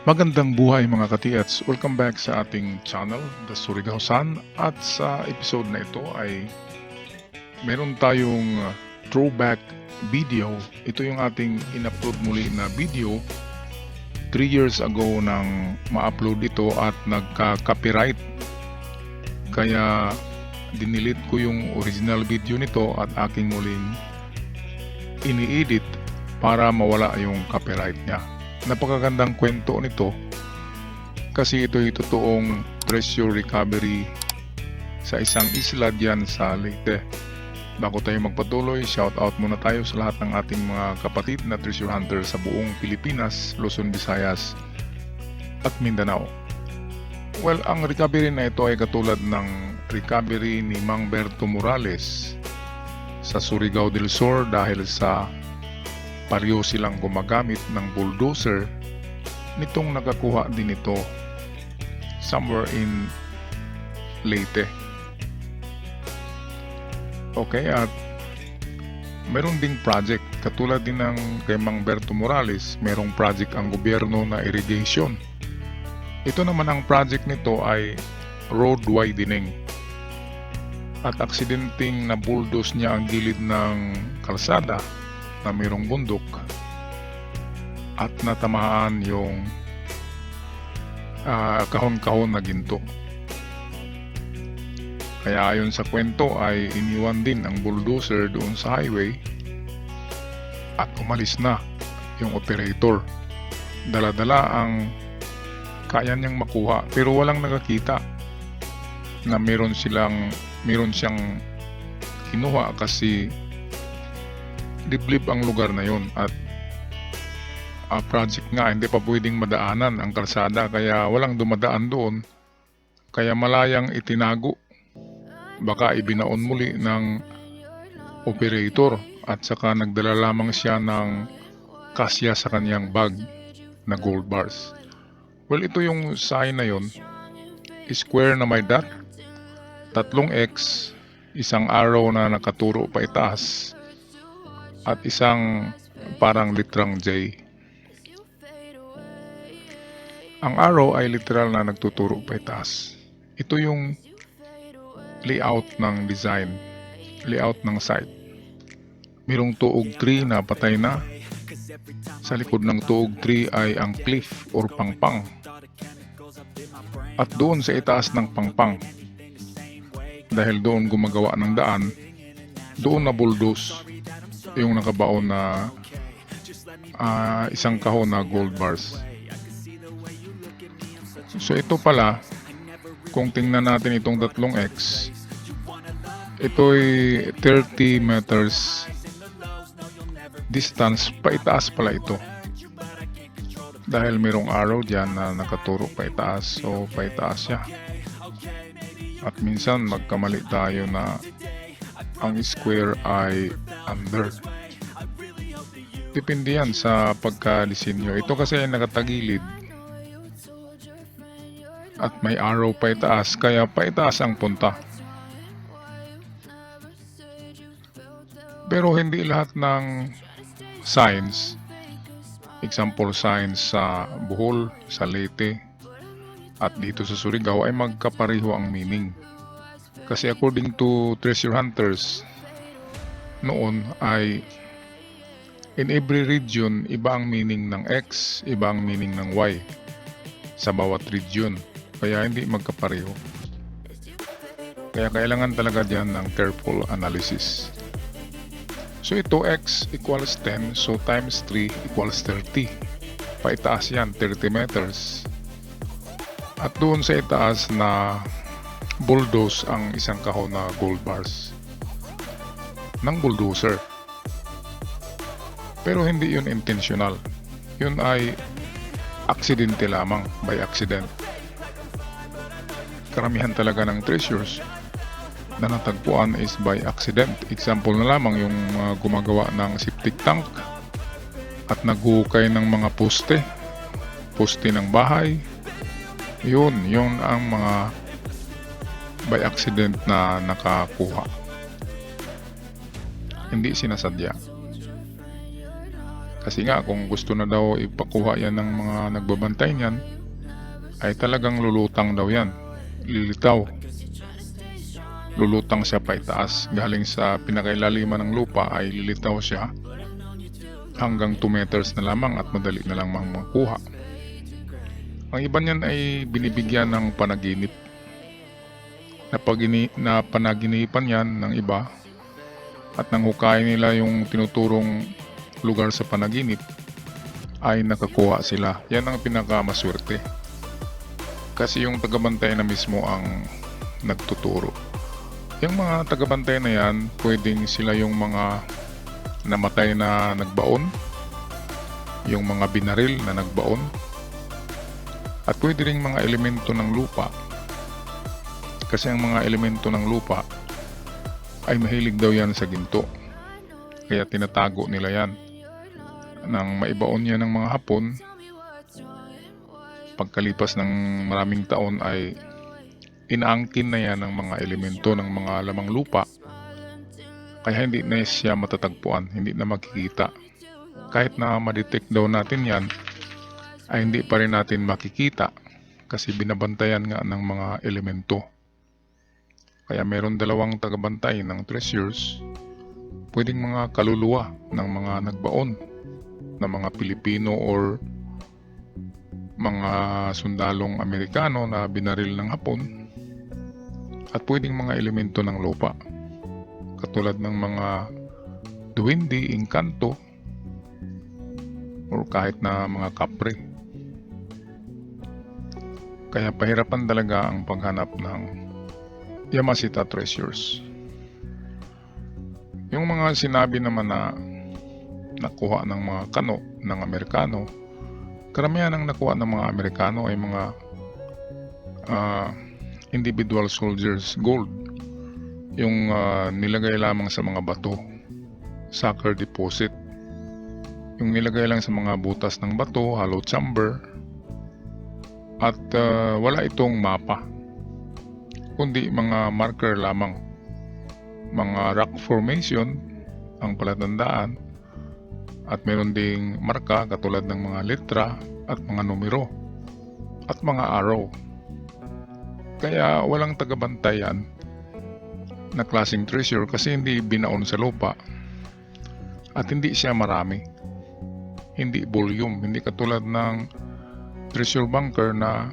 Magandang buhay mga katiats! Welcome back sa ating channel, The Surigao-san. At sa episode na ito ay meron tayong throwback video. Ito yung ating in-upload muli na video 3 years ago nang ma-upload ito at nagka-copyright. Kaya dinilit ko yung original video nito at aking muling ini-edit para mawala yung copyright niya. Napakagandang kwento nito kasi ito'y totoong treasure recovery sa isang isla diyan sa Leyte. Bago tayo magpatuloy, shout out muna tayo sa lahat ng ating mga kapatid na treasure hunter sa buong Pilipinas, Luzon, Visayas at Mindanao. Well, ang recovery na ito ay katulad ng recovery ni Mang Berto Morales sa Surigao del Sur dahil sa pareho silang gumagamit ng bulldozer. Nitong nakakuha din ito somewhere in Leyte. Okay, at meron ding project katulad din ng kay Mang Berto Morales. Merong project ang gobyerno na irrigation. Ito naman ang project nito ay road widening. At aksidenteng na bulldoze niya ang gilid ng kalsada na mayroong bundok at natamaan yung kahon-kahon na ginto. Kaya ayon sa kwento ay iniwan din ang bulldozer doon sa highway at umalis na yung operator. Dala-dala ang kaya niyang makuha pero walang nakakita na meron siyang kinuha kasi liblib ang lugar na yon at project nga hindi pa pwedeng madaanan ang kalsada kaya walang dumadaan doon, kaya malayang itinago. Baka ibinaon muli ng operator at saka nagdala lamang siya ng kasya sa kanyang bag na gold bars. Well, ito yung sign na yon, square na may dot, 3 X, isang arrow na nakaturo pa itaas at isang parang litrang J. Ang arrow ay literal na nagtuturo pa itaas. Ito yung layout ng design, layout ng site. Mayroong tuog tree na patay na. Sa likod ng tuog tree ay ang cliff or pangpang. At doon sa itaas ng pangpang, dahil doon gumagawa ng daan, doon na bulldoze yung nakabaon na isang kahon na gold bars. So ito pala, kung tingnan natin itong 3X, ito'y 30 meters distance paitaas pala ito. Dahil mayroong arrow dyan na nakaturo paitaas, so paitaas siya. At minsan magkamali tayo na ang square ay under. Depende yan sa pagka-disenyo. Ito kasi ay nakatagilid at may arrow pa itaas, kaya pa itaas ang punta. Pero hindi lahat ng signs, example signs sa Bohol, sa Leyte at dito sa Surigao ay magkapareho ang meaning. Kasi according to treasure hunters noon ay in every region iba ang meaning ng X, iba ang meaning ng Y sa bawat region. Kaya hindi magkapareho. Kaya kailangan talaga diyan ng careful analysis. So ito X equals 10, so times 3 equals 30. Paitaas yan, 30 meters. At doon sa itaas na bulldoze ang isang kahon na gold bars ng bulldozer. Pero hindi yun intentional. Yun ay aksidente lamang, by accident. Karamihan talaga ng treasures na natagpuan is by accident. Example na lamang yung gumagawa ng septic tank at naghukay ng mga poste ng bahay. Yun ang mga by accident na nakakuha. Hindi sinasadya. Kasi nga kung gusto na daw ipakuha yan ng mga nagbabantay niyan, ay talagang lulutang daw yan. Lilitaw. Lulutang siya pa itaas. Galing sa pinakailaliman ng lupa ay lilitaw siya hanggang 2 meters na lamang at madali na lang makuha. Ang iba niyan ay binibigyan ng panaginip. Na panaginipan yan ng iba at nang hukayin nila yung tinuturong lugar sa panaginip ay nakakuha sila. Yan ang pinakamaswerte. Kasi yung tagabantay na mismo ang nagtuturo. Yung mga tagabantay na yan, pwedeng sila yung mga namatay na nagbaon, yung mga binaril na nagbaon, at pwede ring mga elemento ng lupa. Kasi ang mga elemento ng lupa ay mahilig daw yan sa ginto. Kaya tinatago nila yan. Nang maibaon yan ng mga Hapon, pagkalipas ng maraming taon ay inaangkin na yan ng mga elemento ng mga lamang lupa. Kaya hindi na siya matatagpuan, hindi na makikita. Kahit na ma-detect daw natin yan, ay hindi pa rin natin makikita kasi binabantayan nga ng mga elemento. Kaya meron dalawang tagabantay ng treasures, pwedeng mga kaluluwa ng mga nagbaon na mga Pilipino or mga sundalong Amerikano na binaril ng Hapon, at pwedeng mga elemento ng lupa katulad ng mga duwende, engkanto, or kahit na mga kapre. Kaya pahirapan talaga ang paghanap ng Yamashita treasures. Yung mga sinabi naman na nakuha ng mga kano ng Amerikano, karamihan ng nakuha ng mga Amerikano ay mga individual soldiers gold. Yung nilagay lamang sa mga bato, sucker deposit. Yung nilagay lang sa mga butas ng bato, hollow chamber, at wala itong mapa, kundi mga marker lamang, mga rock formation ang palatandaan, at meron ding marka katulad ng mga letra at mga numero at mga arrow. Kaya walang tagabantayan na klaseng treasure kasi hindi binaon sa lupa at hindi siya marami, hindi volume, hindi katulad ng treasure bunker na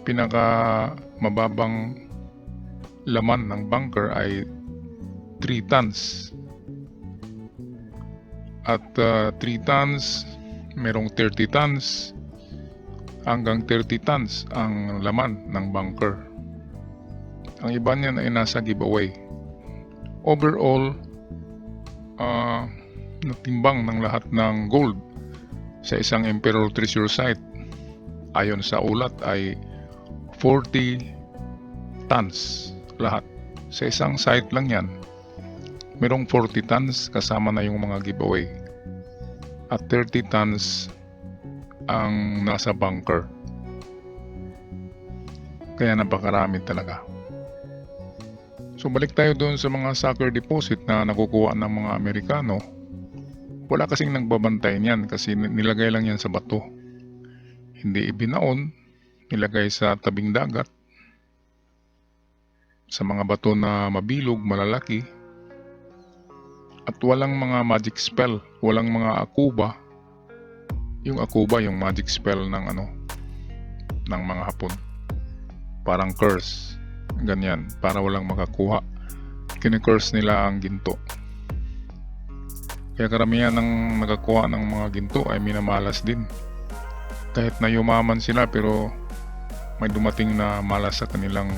pinaka mababang laman ng bunker ay 3 tons. At 3 tons, merong 30 tons hanggang 30 tons ang laman ng bunker. Ang iba niyan ay nasa giveaway. Overall, natimbang ng lahat ng gold sa isang Emperor Treasure Site ayon sa ulat ay 40 tons lahat. Sa isang site lang yan, merong 40 tons kasama na yung mga giveaway at 30 tons ang nasa bunker. Kaya napakarami talaga. So balik tayo doon sa mga sucker deposit na nakukuha ng mga Amerikano. Wala kasing nagbabantay niyan kasi nilagay lang yan sa bato. Hindi ibinaon, nilagay sa tabing dagat, sa mga bato na mabilog, malalaki, at walang mga magic spell, walang mga akuba. Yung akuba, yung magic spell ng ng mga Hapon. Parang curse, ganyan, para walang makakuha. Kine-curse nila ang ginto. Kaya karamihan ng nakakuha ng mga ginto ay minamalas din. Kahit na yumaman sila pero may dumating na malas sa kanilang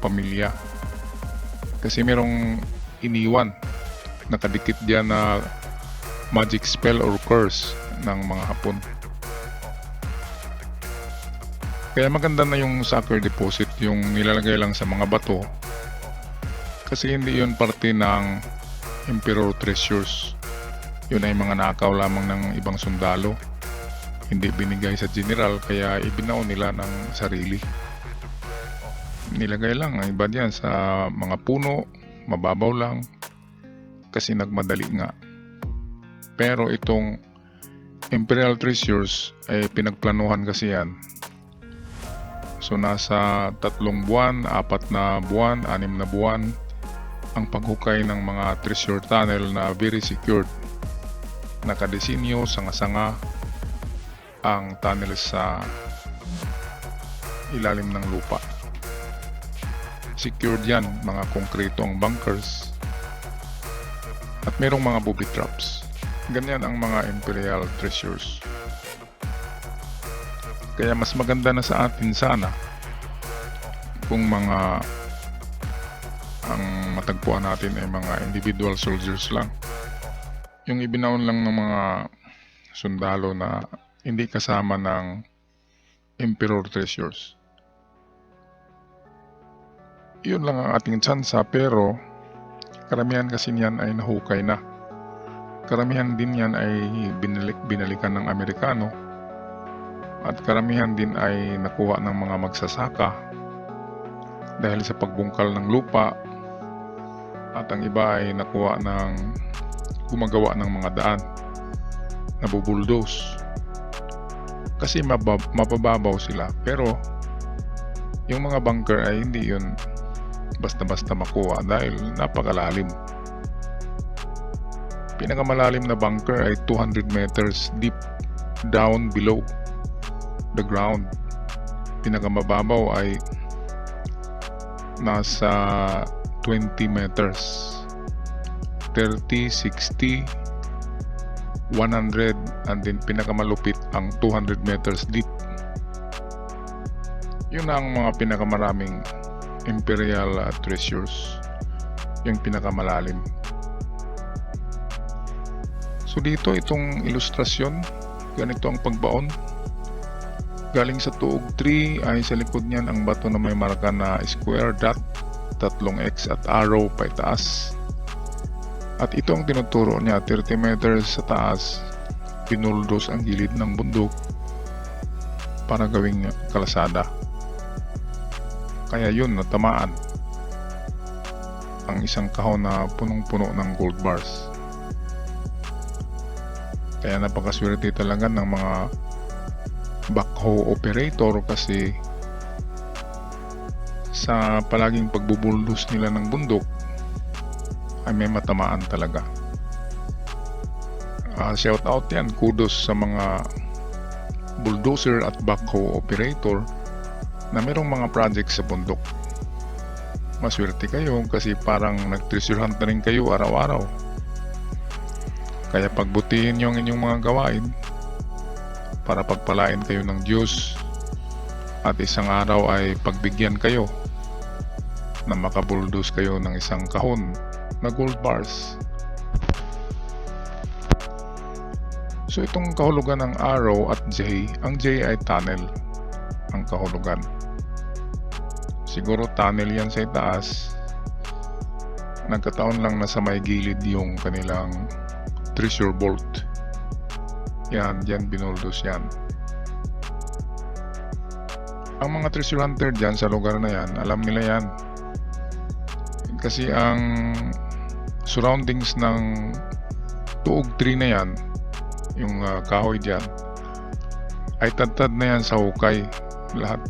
pamilya. Kasi merong iniwan, nakadikit diyan na magic spell or curse ng mga Hapon. Kaya maganda na yung sucker deposit, yung nilalagay lang sa mga bato. Kasi hindi yun parte ng Emperor Treasures. Yun ay mga nakaw lamang ng ibang sundalo. Hindi binigay sa general kaya ibinaon nila ng sarili. Nilagay lang ang iba diyan sa mga puno, mababaw lang kasi nagmadali nga. Pero itong Imperial Treasures ay pinagplanuhan kasi yan. So nasa 3 buwan, 4 na buwan, 6 na buwan ang paghukay ng mga treasure tunnel na very secured. Nakadesinyo, sanga-sanga ang tunnel sa ilalim ng lupa. Secured yan, mga konkreto ang bunkers at merong mga booby traps. Ganyan ang mga Imperial Treasures. Kaya mas maganda na sa atin sana kung ang matagpuan natin ay mga individual soldiers lang. Yung ibinaon lang ng mga sundalo na hindi kasama ng Emperor Treasures. Yun lang ang ating tsansa, pero karamihan kasi niyan ay nahukay na. Karamihan din yan ay binalikan ng Amerikano at karamihan din ay nakuha ng mga magsasaka dahil sa pagbungkal ng lupa, at ang iba ay nakuha ng gumagawa ng mga daan, nabubuldos kasi mabababaw sila. Pero yung mga bunker ay hindi yun basta-basta makuha dahil napakalalim. Pinakamalalim na bunker ay 200 meters deep down below the ground. Pinakamababaw ay nasa 20 meters, 30, 60, 100, and then pinakamalupit ang 200 meters deep. Yun ang mga pinakamaraming Imperial Treasures, yung pinakamalalim. So dito itong ilustrasyon, ganito ang pagbaon. Galing sa tuog 3 ay sa likod niyan ang bato na may marka na square dot, 3 X at arrow pa itaas. At ito ang tinuturo niya, 30 meters sa taas, pinuldos ang gilid ng bundok para gawing kalasada. Kaya yun, natamaan ang isang kahon na punong-puno ng gold bars. Kaya napakaswerte talaga ng mga backhoe operator kasi sa palaging pagbubuldos nila ng bundok ay may matamaan talaga. Shout out yan, kudos sa mga bulldozer at backhoe operator na merong mga project sa bundok. Maswerte kayo kasi parang nag-treasure hunt na rin kayo araw-araw. Kaya pagbutihin nyo ang inyong mga gawain para pagpalain kayo ng Diyos at isang araw ay pagbigyan kayo na makabuldos kayo ng isang kahon na gold bars. So itong kahulugan ng arrow at J, ang J ay tunnel ang kahulugan. Siguro tunnel yan sa itaas. Nagkataon lang na sa may gilid yung kanilang treasure vault. Yan, dyan binuldos yan. Ang mga treasure hunter dyan sa lugar na yan, alam nila yan. Kasi ang surroundings ng tuog 3 na yan, yung kahoy dyan, ay tad-tad na yan sa hukay. Lahat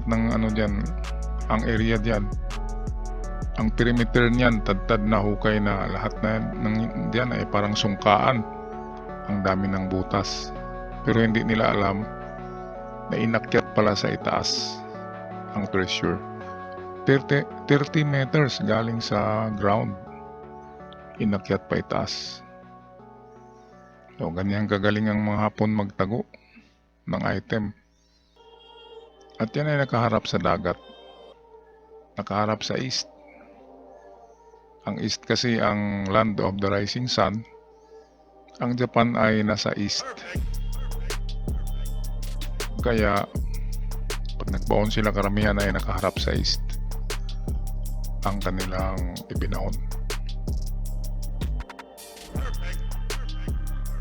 ng ano dyan, ang area dyan, ang perimeter niyan, tad-tad na hukay na. Lahat na ng diyan ay parang sungkaan. Ang dami ng butas. Pero hindi nila alam na inakyat pala sa itaas ang treasure. 30 meters galing sa ground. Inakyat pa itaas. So, ganyan kagaling ang mga Hapon magtago ng item. At yan ay nakaharap sa dagat. Nakaharap sa east. Ang east kasi ang land of the rising sun. Ang Japan ay nasa east. Kaya pag nagbaon sila, karamihan ay nakaharap sa east ang kanilang ibinaon.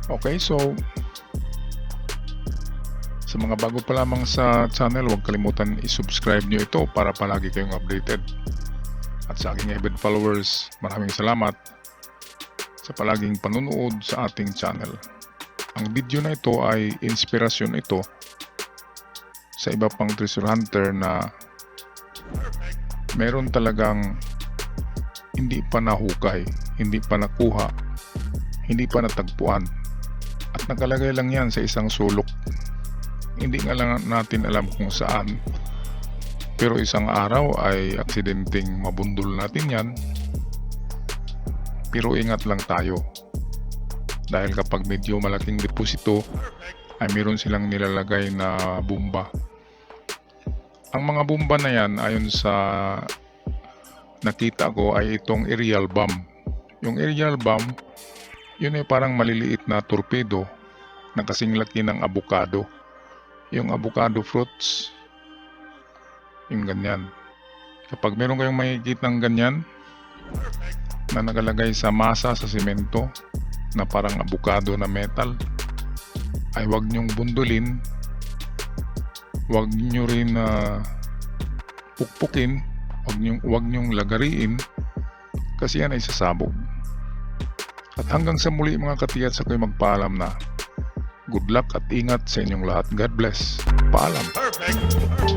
Okay, so sa mga bago pa lamang sa channel, huwag kalimutan i-subscribe nyo ito para palagi kayong updated. At sa aking avid followers, maraming salamat sa palaging panunood sa ating channel. Ang video na ito ay inspirasyon ito sa iba pang treasure hunter na meron talagang hindi pa nahukay, hindi pa nakuha, hindi pa natagpuan. At nakalagay lang yan sa isang sulok. Hindi nga lang natin alam kung saan. Pero isang araw ay aksidenteng mabundol natin yan. Pero ingat lang tayo. Dahil kapag medyo malaking deposito, ay meron silang nilalagay na bomba. Ang mga bomba na yan, ayon sa nakita ko, ay itong aerial bomb. Yung aerial bomb, yun ay parang maliliit na torpedo na kasing laki ng avocado. Yung avocado fruits, yung ganyan. Kapag meron kayong makikita ng ganyan na nakalagay sa masa sa simento na parang avocado na metal, ay huwag nyong bundulin, huwag nyo rin pukpukin, huwag nyong lagariin kasi yan ay sasabog. At hanggang sa muli mga katiyats, ako'y magpaalam na. Good luck at ingat sa inyong lahat. God bless. Paalam. Perfect.